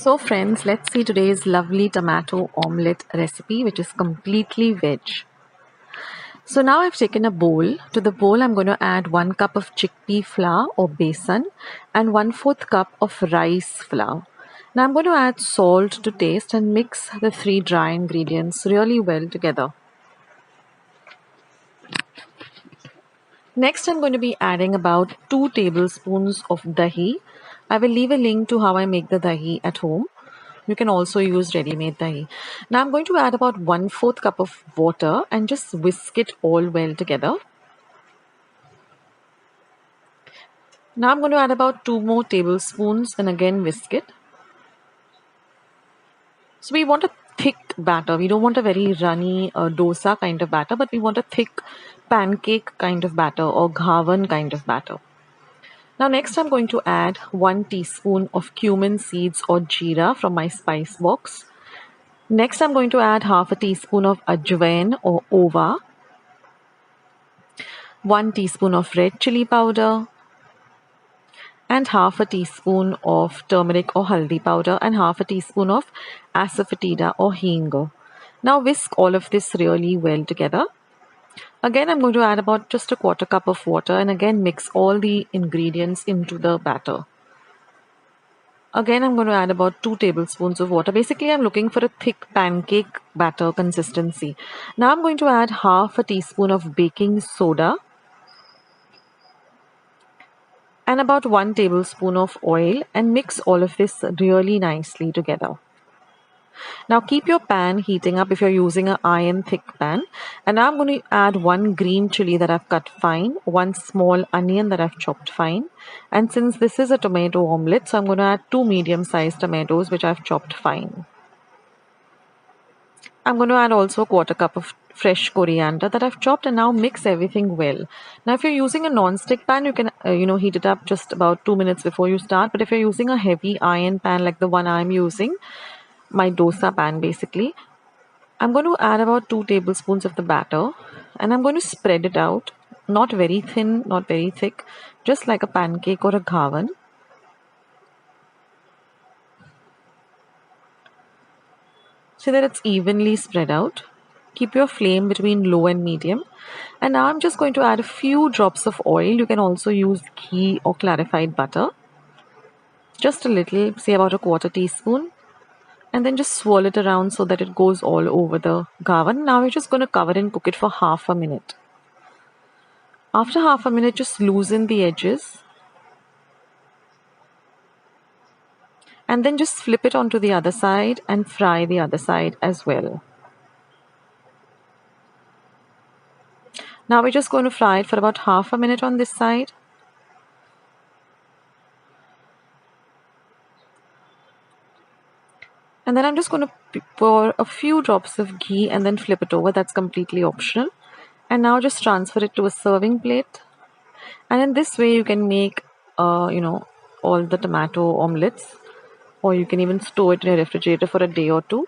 So friends, let's see today's lovely tomato omelette recipe, which is completely veg. So now I've taken a bowl. To the bowl I'm going to add 1 cup of chickpea flour or besan and 1/4 cup of rice flour. Now I'm going to add salt to taste and mix the 3 dry ingredients really well together. Next I'm going to be adding about 2 tablespoons of dahi. I will leave a link to how I make the dahi at home. You can also use ready-made dahi. Now I'm going to add about 1/4 cup of water and just whisk it all well together. Now I'm going to add about 2 more tablespoons and again whisk it. So we want a thick batter. We don't want a very runny dosa kind of batter, but we want a thick pancake kind of batter or ghavan kind of batter. Now next I'm going to add 1 teaspoon of cumin seeds or jeera from my spice box. Next I'm going to add half a teaspoon of ajwain or ova, 1 teaspoon of red chili powder, and half a teaspoon of turmeric or haldi powder and half a teaspoon of asafoetida or hing. Now whisk all of this really well together. Again I'm going to add about just a 1/4 cup of water and again mix all the ingredients into the batter. Again I'm going to add about 2 tablespoons of water. Basically I'm looking for a thick pancake batter consistency. Now I'm going to add half a teaspoon of baking soda and about 1 tablespoon of oil and mix all of this really nicely together. Now keep your pan heating up if you're using an iron thick pan. And now I'm going to add 1 green chili that I've cut fine, 1 small onion that I've chopped fine. And since this is a tomato omelette, so I'm going to add 2 medium-sized tomatoes which I've chopped fine. I'm going to add also a 1/4 cup of fresh coriander that I've chopped and now mix everything well. Now if you're using a non-stick pan, you can heat it up just about 2 minutes before you start. But if you're using a heavy iron pan like the one I'm using, my dosa pan basically, I'm going to add about 2 tablespoons of the batter and I'm going to spread it out, not very thin, not very thick, just like a pancake or a ghavan. So that it's evenly spread out. Keep your flame between low and medium. And now I'm just going to add a few drops of oil. You can also use ghee or clarified butter. Just a little, say about a 1/4 teaspoon. And then just swirl it around so that it goes all over the ghavan. Now we're just going to cover and cook it for half a minute. After half a minute, just loosen the edges. And then just flip it onto the other side and fry the other side as well. Now we're just going to fry it for about half a minute on this side. And then I'm just going to pour a few drops of ghee and then flip it over. That's completely optional. And now just transfer it to a serving plate. And in this way you can make, all the tomato omelettes. Or you can even store it in a refrigerator for a day or 2.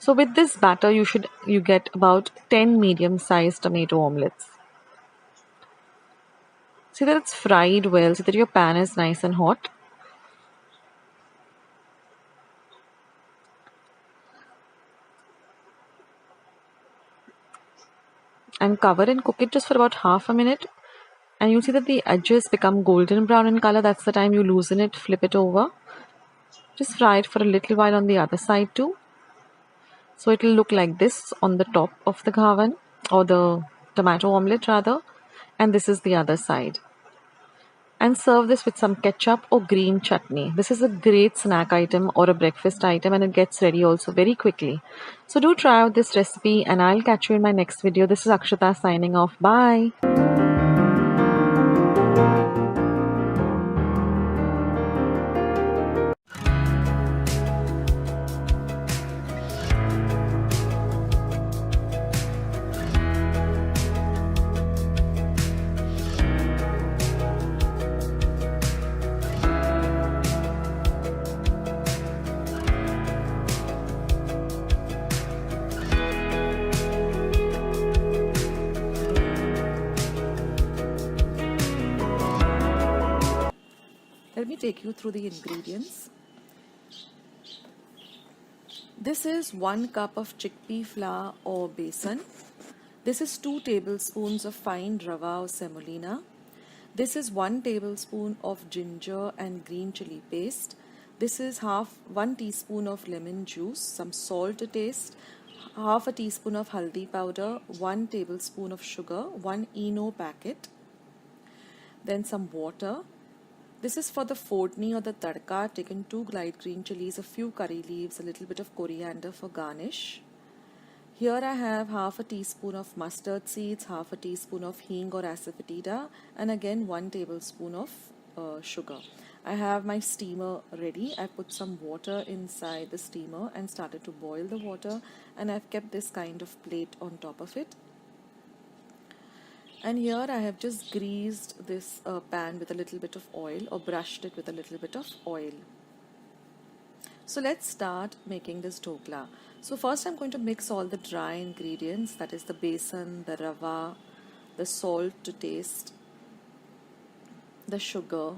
So with this batter, you get about 10 medium-sized tomato omelettes. See that it's fried well, so that your pan is nice and hot. And cover and cook it just for about half a minute. And you see that the edges become golden brown in color. That's the time you loosen it, flip it over. Just fry it for a little while on the other side too. So it will look like this on the top of the ghavan or the tomato omelette rather. And this is the other side. And serve this with some ketchup or green chutney. This is a great snack item or a breakfast item and it gets ready also very quickly. So do try out this recipe and I'll catch you in my next video. This is Akshata signing off. Bye. Let me take you through the ingredients. This is 1 cup of chickpea flour or besan. This is 2 tablespoons of fine rava or semolina. This is 1 tablespoon of ginger and green chili paste. This is 1 teaspoon of lemon juice, some salt to taste, half a teaspoon of haldi powder, 1 tablespoon of sugar, 1 Eno packet, then some water. This is for the fortni or the tadka. I've taken 2 light green chilies, a few curry leaves, a little bit of coriander for garnish. Here I have half a teaspoon of mustard seeds, half a teaspoon of hing or asafoetida, and again 1 tablespoon of sugar. I have my steamer ready. I put some water inside the steamer and started to boil the water, and I've kept this kind of plate on top of it. And here I have just greased this pan with a little bit of oil, or brushed it with a little bit of oil. So let's start making this dhokla. So first I'm going to mix all the dry ingredients, that is the besan, the rava, the salt to taste, the sugar,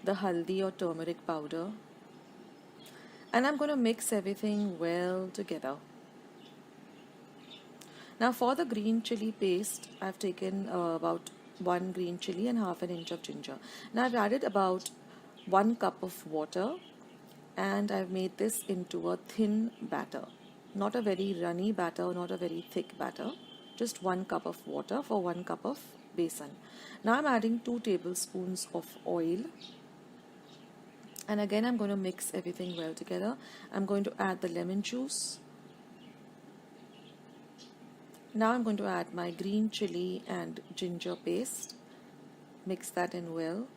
the haldi or turmeric powder, and I'm going to mix everything well together. Now for the green chili paste, I've taken about 1 green chili and half an inch of ginger. Now I've added about 1 cup of water, and I've made this into a thin batter. Not a very runny batter, not a very thick batter. Just 1 cup of water for 1 cup of besan. Now I'm adding 2 tablespoons of oil. And again I'm going to mix everything well together. I'm going to add the lemon juice. Now I'm going to add my green chili and ginger paste. Mix that in well.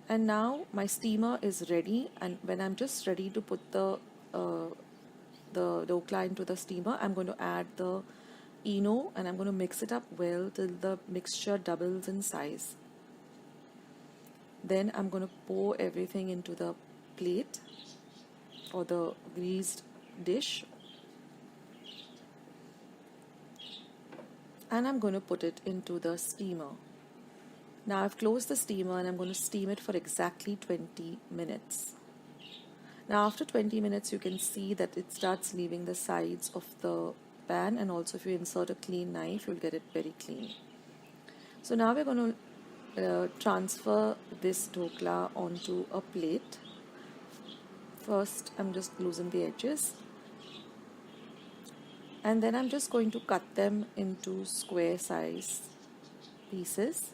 And now my steamer is ready, and when I'm just ready to put the dhokla into the steamer, I'm going to add the Eno and I'm going to mix it up well till the mixture doubles in size. Then I'm going to pour everything into the plate or the greased dish, and I'm going to put it into the steamer. Now I've closed the steamer and I'm going to steam it for exactly 20 minutes. Now after 20 minutes you can see that it starts leaving the sides of the pan, and also if you insert a clean knife you'll get it very clean. So now we're going to transfer this dhokla onto a plate. First I'm just loosen the edges, and then I'm just going to cut them into square size pieces.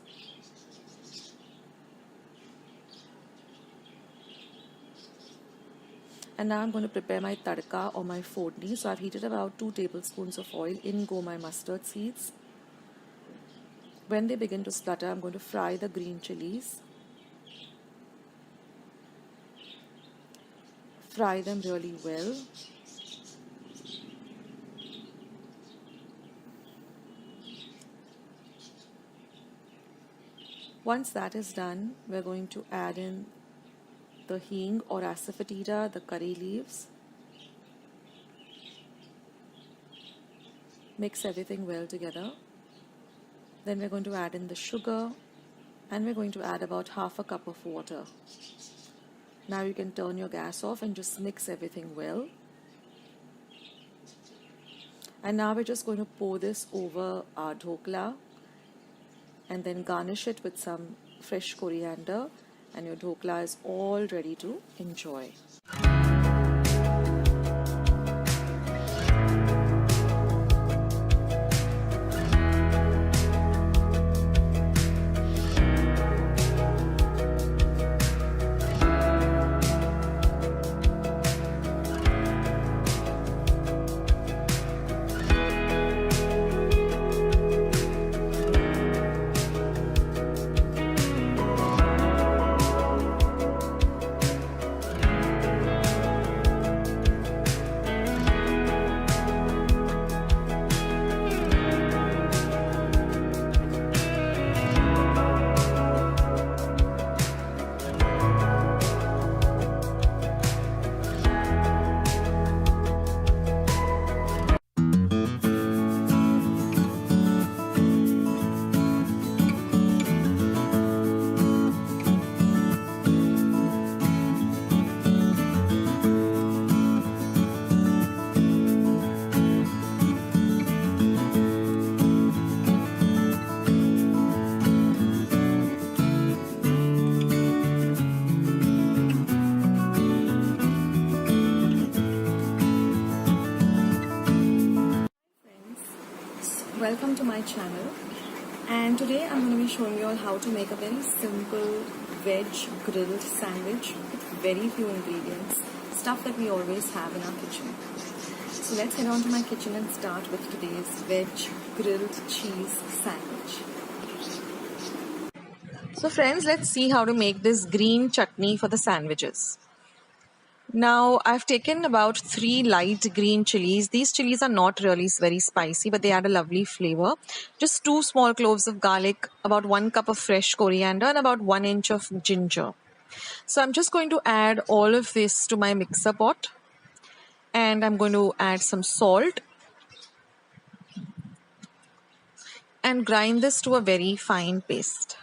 And now I'm going to prepare my tadka or my fortni. So I've heated about 2 tablespoons of oil. In go my mustard seeds. When they begin to splutter, I'm going to fry the green chilies. Fry them really well. Once that is done, we're going to add in the hing or asafoetida, the curry leaves. Mix everything well together. Then we're going to add in the sugar, and we're going to add about half a cup of water. Now you can turn your gas off and just mix everything well. And now we're just going to pour this over our dhokla and then garnish it with some fresh coriander, and your dhokla is all ready to enjoy. Welcome to my channel, and today I'm going to be showing you all how to make a very simple veg grilled sandwich with very few ingredients, stuff that we always have in our kitchen. So let's head on to my kitchen and start with today's veg grilled cheese sandwich. So friends, let's see how to make this green chutney for the sandwiches. Now, I've taken about 3 light green chilies. These chilies are not really very spicy, but they add a lovely flavor. Just 2 small cloves of garlic, about 1 cup of fresh coriander, and about 1 inch of ginger. So I'm just going to add all of this to my mixer pot. And I'm going to add some salt. And grind this to a very fine paste.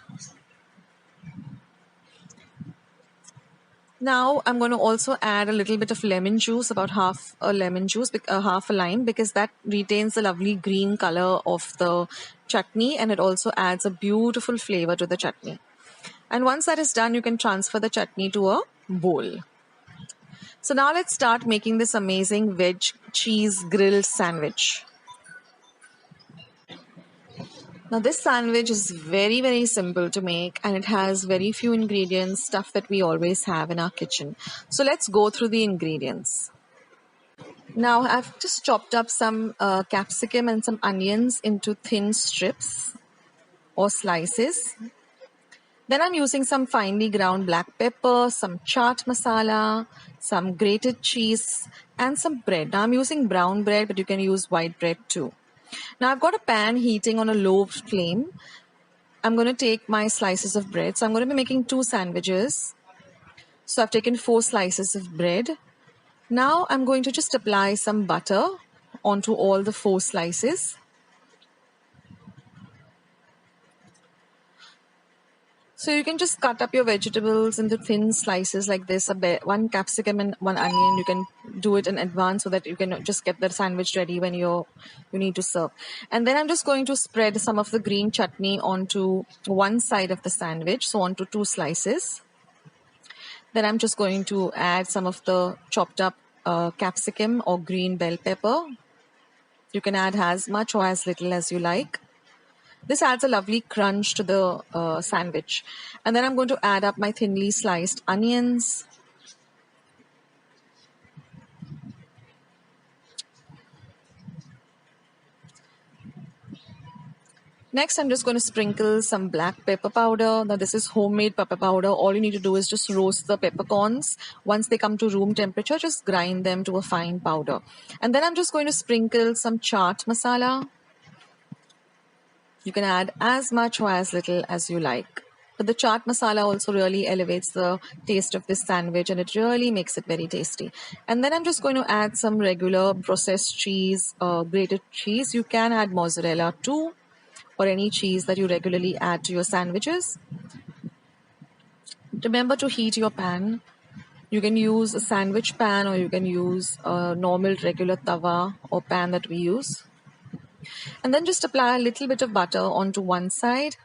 Now I'm going to also add a little bit of lemon juice, about half a lemon juice, half a lime, because that retains the lovely green color of the chutney and it also adds a beautiful flavor to the chutney. And once that is done, you can transfer the chutney to a bowl. So now let's start making this amazing veg cheese grilled sandwich. Now this sandwich is very simple to make and it has very few ingredients, stuff that we always have in our kitchen. So let's go through the ingredients. Now I've just chopped up some capsicum and some onions into thin strips or slices. Then I'm using some finely ground black pepper, some chaat masala, some grated cheese and some bread. Now I'm using brown bread, but you can use white bread too. Now I've got a pan heating on a low flame. I'm going to take my slices of bread. So I'm going to be making 2 sandwiches. So I've taken 4 slices of bread. Now I'm going to just apply some butter onto all the 4 slices. So you can just cut up your vegetables into thin slices like this, 1 capsicum and 1 onion. You can do it in advance so that you can just get the sandwich ready when you need to serve. And then I'm just going to spread some of the green chutney onto one side of the sandwich, so onto 2 slices. Then I'm just going to add some of the chopped up capsicum or green bell pepper. You can add as much or as little as you like. This adds a lovely crunch to the sandwich. And then I'm going to add up my thinly sliced onions. Next, I'm just going to sprinkle some black pepper powder. Now, this is homemade pepper powder. All you need to do is just roast the peppercorns. Once they come to room temperature, just grind them to a fine powder. And then I'm just going to sprinkle some chaat masala. You can add as much or as little as you like. But the chaat masala also really elevates the taste of this sandwich and it really makes it very tasty. And then I'm just going to add some regular processed cheese, grated cheese. You can add mozzarella too, or any cheese that you regularly add to your sandwiches. Remember to heat your pan. You can use a sandwich pan or you can use a normal regular tawa or pan that we use. And then just apply a little bit of butter onto one side.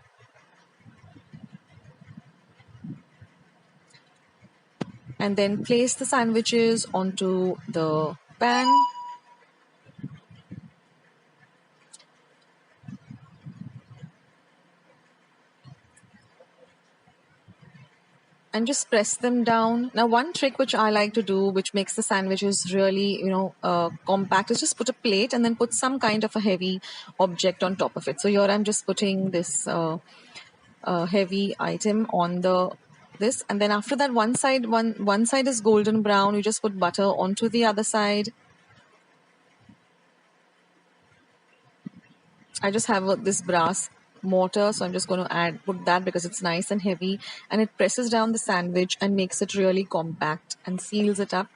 And then place the sandwiches onto the pan. And just press them down. Now, one trick which I like to do, which makes the sandwiches really, compact, is just put a plate and then put some kind of a heavy object on top of it. So here I'm just putting this heavy item on this, and then after that, one side is golden brown. You just put butter onto the other side. I just have this brass mortar, so I'm just going to put that because it's nice and heavy and it presses down the sandwich and makes it really compact and seals it up,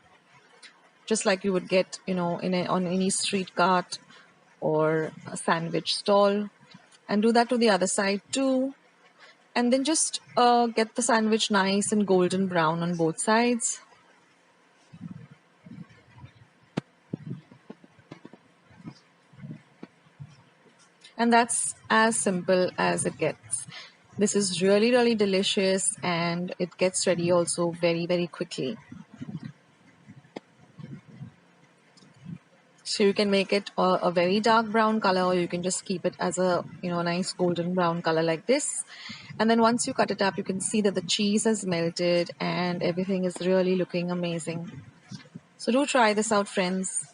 just like you would get on any street cart or a sandwich stall. And do that to the other side too, and then just get the sandwich nice and golden brown on both sides. And that's as simple as it gets. This is really delicious and it gets ready also very quickly. So you can make it a very dark brown color, or you can just keep it as a nice golden brown color like this. And then once you cut it up, you can see that the cheese has melted and everything is really looking amazing. So do try this out, friends.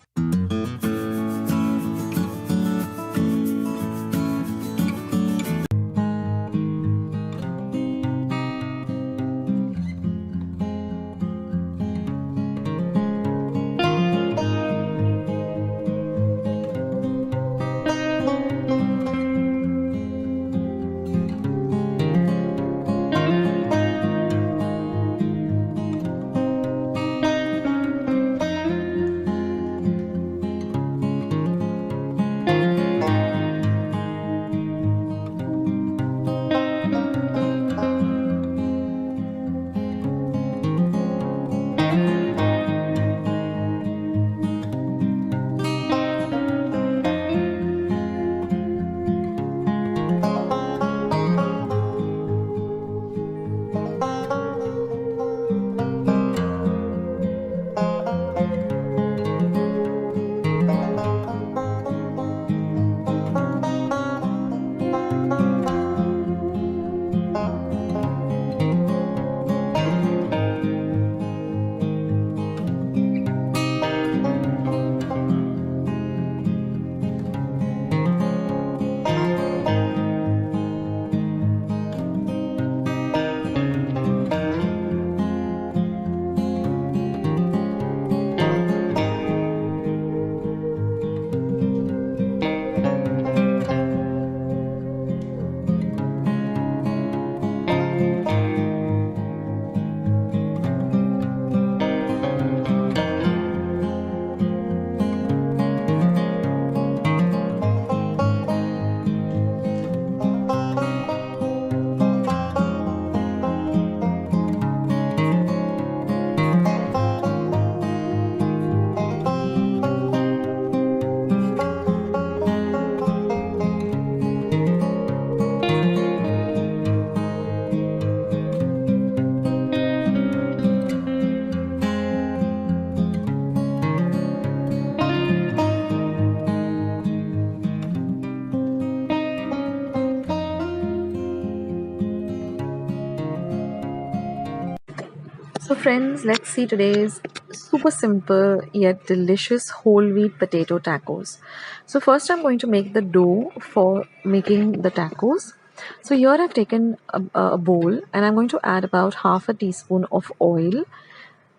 So friends, let's see today's super simple yet delicious whole wheat potato tacos. So first I'm going to make the dough for making the tacos. So here I've taken a bowl and I'm going to add about half a teaspoon of oil.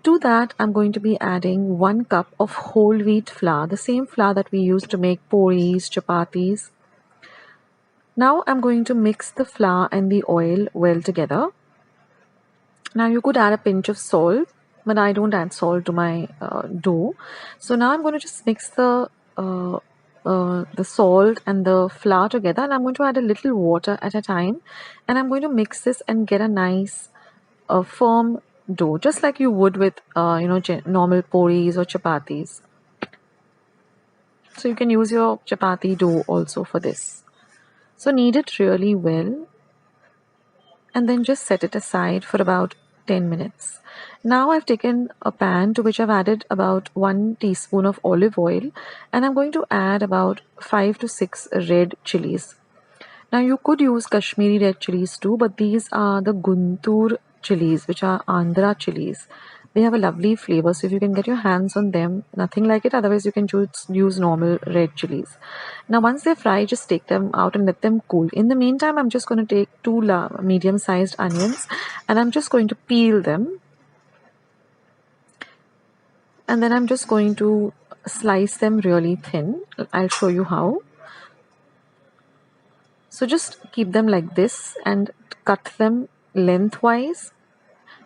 To that I'm going to be adding 1 cup of whole wheat flour, the same flour that we use to make puris, chapatis. Now I'm going to mix the flour and the oil well together. Now you could add a pinch of salt, but I don't add salt to my dough. So now I'm going to just mix the salt and the flour together, and I'm going to add a little water at a time, and I'm going to mix this and get a nice firm dough, just like you would with normal puris or chapatis. So you can use your chapati dough also for this. So knead it really well, and then just set it aside for about 10 minutes. Now I've taken a pan to which I've added about 1 teaspoon of olive oil, and I'm going to add about 5 to 6 red chilies. Now you could use Kashmiri red chilies too, but these are the Guntur chilies, which are Andhra chilies. They have a lovely flavor, so if you can get your hands on them, nothing like it. Otherwise you can use normal red chilies. Now once they're fried, just take them out and let them cool. In the meantime, I'm just going to take 2 medium-sized onions and I'm just going to peel them. And then I'm just going to slice them really thin. I'll show you how. So just keep them like this and cut them lengthwise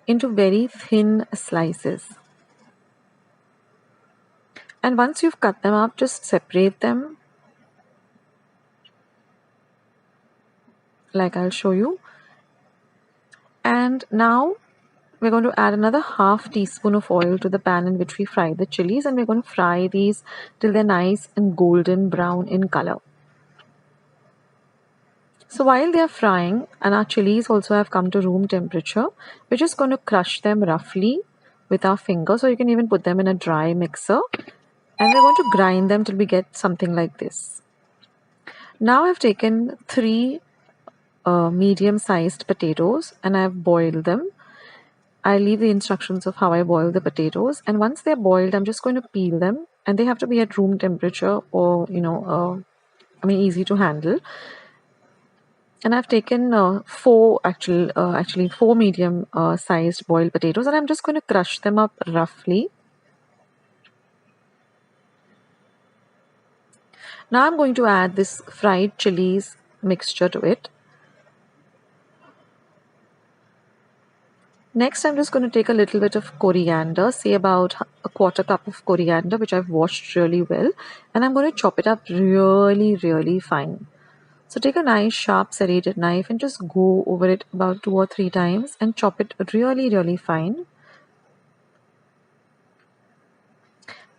into very thin slices. And once you've cut them up, just separate them like I'll show you. And now we're going to add another half teaspoon of oil to the pan in which we fried the chilies, and we're going to fry these till they're nice and golden brown in color. So while they are frying and our chilies also have come to room temperature, we're just going to crush them roughly with our fingers, or you can even put them in a dry mixer. And we're going to grind them till we get something like this. Now I've taken 3 medium-sized potatoes and I've boiled them. I leave the instructions of how I boil the potatoes, and once they're boiled, I'm just going to peel them, and they have to be at room temperature or easy to handle. And I've taken 4 medium sized boiled potatoes, and I'm just going to crush them up roughly. Now I'm going to add this fried chilies mixture to it. Next, I'm just going to take a little bit of coriander, say about a 1/4 cup of coriander, which I've washed really well, and I'm going to chop it up really, really fine. So take a nice sharp serrated knife and just go over it about 2 or 3 times and chop it really, really fine.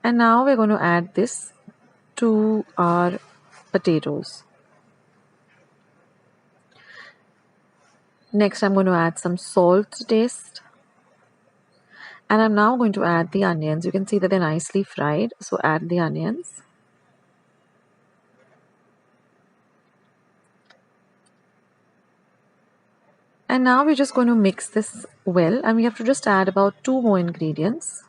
And now we're going to add this to our potatoes. Next, I'm going to add some salt to taste. And I'm now going to add the onions. You can see that they're nicely fried, so add the onions. And now we're just going to mix this well, and we have to just add about 2 more ingredients.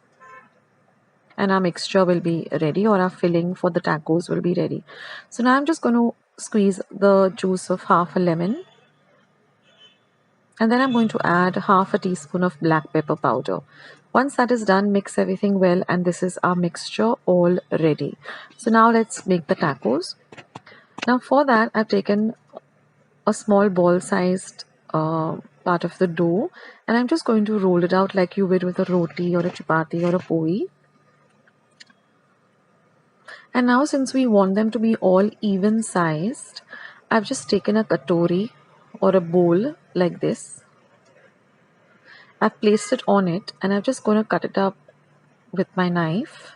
And our mixture will be ready, or our filling for the tacos will be ready. So now I'm just going to squeeze the juice of half a lemon. And then I'm going to add half a teaspoon of black pepper powder. Once that is done, mix everything well, and this is our mixture all ready. So now let's make the tacos. Now for that, I've taken a small ball-sized part of the dough, and I'm just going to roll it out like you would with a roti or a chapati or a poi. And now since we want them to be all even sized, I've just taken a katori or a bowl like this. I've placed it on it, and I'm just going to cut it up with my knife.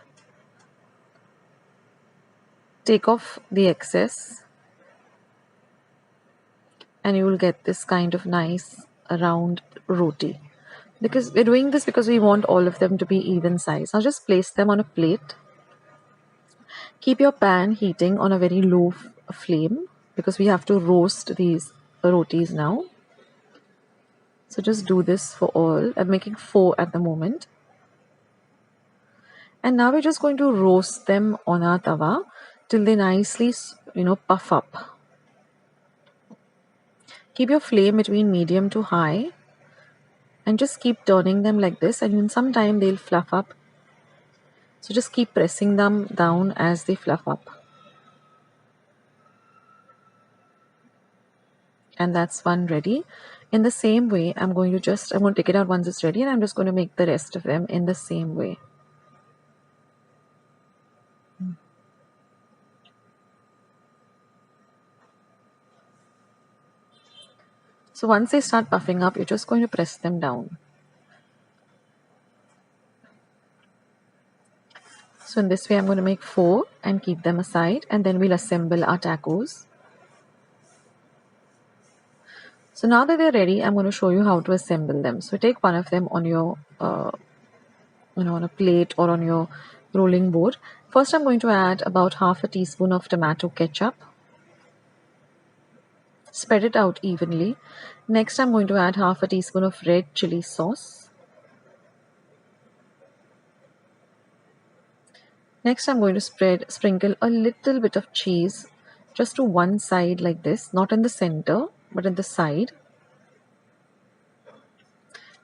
Take off the excess, and you will get this kind of nice round roti. Because we're doing this because we want all of them to be even size. Now just place them on a plate. Keep your pan heating on a very low flame because we have to roast these rotis now. So just do this for all. I'm making 4 at the moment. And now we're just going to roast them on our tawa till they nicely, puff up. Keep your flame between medium to high and just keep turning them like this, and in some time they'll fluff up. So just keep pressing them down as they fluff up. And that's one ready. In the same way, I'm going to take it out once it's ready, and I'm just going to make the rest of them in the same way. So once they start puffing up, you're just going to press them down. So in this way, I'm going to make 4 and keep them aside, and then we'll assemble our tacos. So now that they're ready, I'm going to show you how to assemble them. So take one of them on your, on a plate or on your rolling board. First, I'm going to add about half a teaspoon of tomato ketchup. Spread it out evenly. Next, I'm going to add half a teaspoon of red chili sauce. Next, I'm going to sprinkle a little bit of cheese just to one side like this, not in the center, but in the side.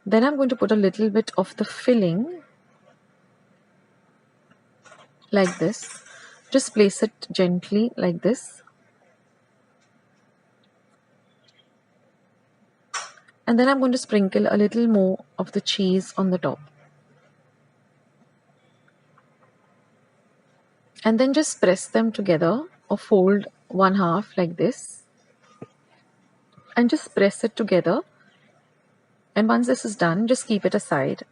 Then I'm going to put a little bit of the filling like this. Just place it gently like this. And then I'm going to sprinkle a little more of the cheese on the top. And then just press them together or fold one half like this. And just press it together. And once this is done, just keep it aside.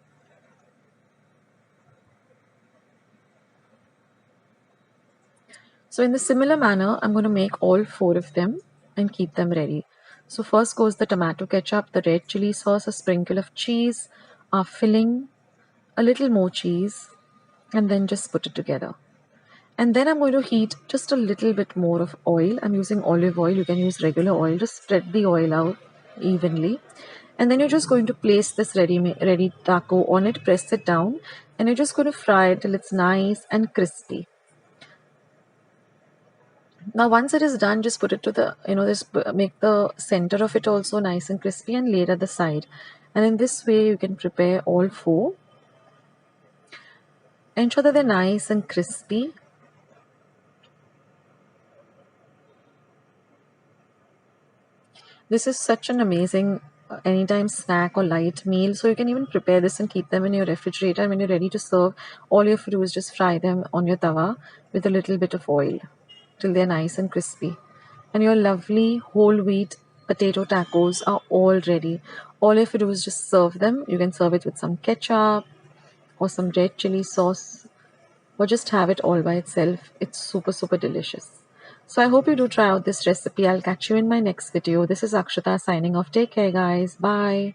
So in the similar manner, I'm going to make all 4 of them and keep them ready. So first goes the tomato ketchup, the red chili sauce, a sprinkle of cheese, our filling, a little more cheese, and then just put it together. And then I'm going to heat just a little bit more of oil. I'm using olive oil. You can use regular oil. Just spread the oil out evenly. And then you're just going to place this ready taco on it, press it down, and you're just going to fry it till it's nice and crispy. Now, once it is done, just put it to the, just make the center of it also nice and crispy and lay it at the side. And in this way, you can prepare all four. Ensure that they're nice and crispy. This is such an amazing anytime snack or light meal. So you can even prepare this and keep them in your refrigerator. And when you're ready to serve, all you have to do is just fry them on your tawa with a little bit of oil till they're nice and crispy. And your lovely whole wheat potato tacos are all ready. All you have to do is just serve them. You can serve it with some ketchup or some red chili sauce, or just have it all by itself. It's super, super delicious. So I hope you do try out this recipe. I'll catch you in my next video. This is Akshata signing off. Take care, guys. Bye.